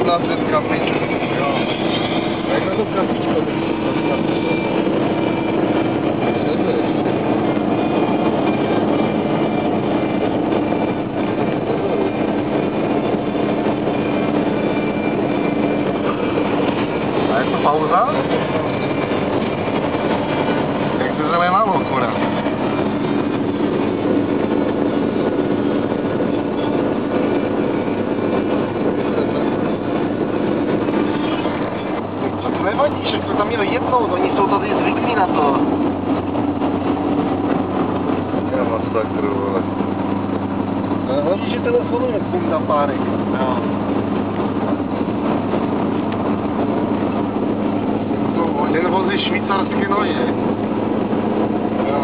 Jedna před kapičkou. Jo. Jak na to kapičko, A jak to pauza? Jak to zrobię mało akurat. Co to nevadí, že to tam měli jednou, oni jsou tady zvyklí na to. Já masakru, vole. Ale hlavně, že telefonuje s tím na párek. Jo. Ten vozí švýcarské nože. Jo.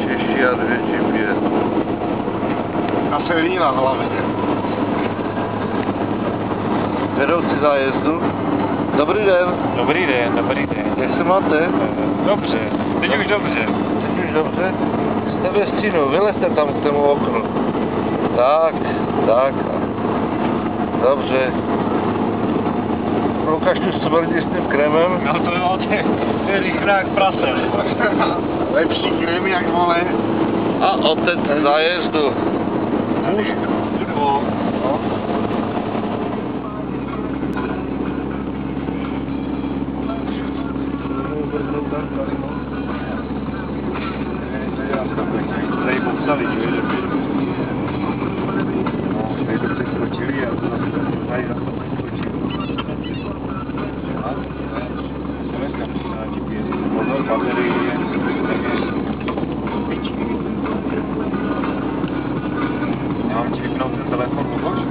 Češi a 2 GPS. A se líná na hlavě. Vedoucí zájezdu. Dobrý den. Dobrý den, dobrý den. Jak se máte? Dobře, teď už dobře. Teď už dobře? Jste ve stínu, vylezte tam k tomu oknu. Tak, tak. Dobře. Lukáš tu smrdí s tím krémem? No to jo, to je rychle jak prase. Lepší krém jak vole. A otec zájezdu. No. Tady popsali, že jde. No, tady to přeskočili a to zase tady zase přeskočili. Dneska přidá GPS. Pozor, baterie, pičky. Já mám ti vypnout ten telefon, můžeš?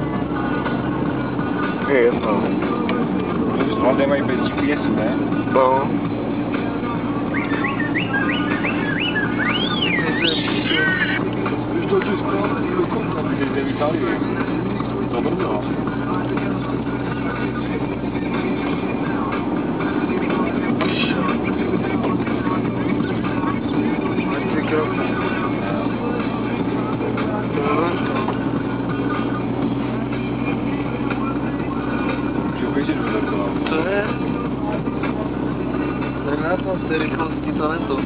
Je jedno. Protože zvládne mají bez GPS, ne? No. Když to Česká, do konca, když jde v Itálii. To brzo. Můžu běžet do dokola. To je? To je na tom, z té rychlosti to netoč.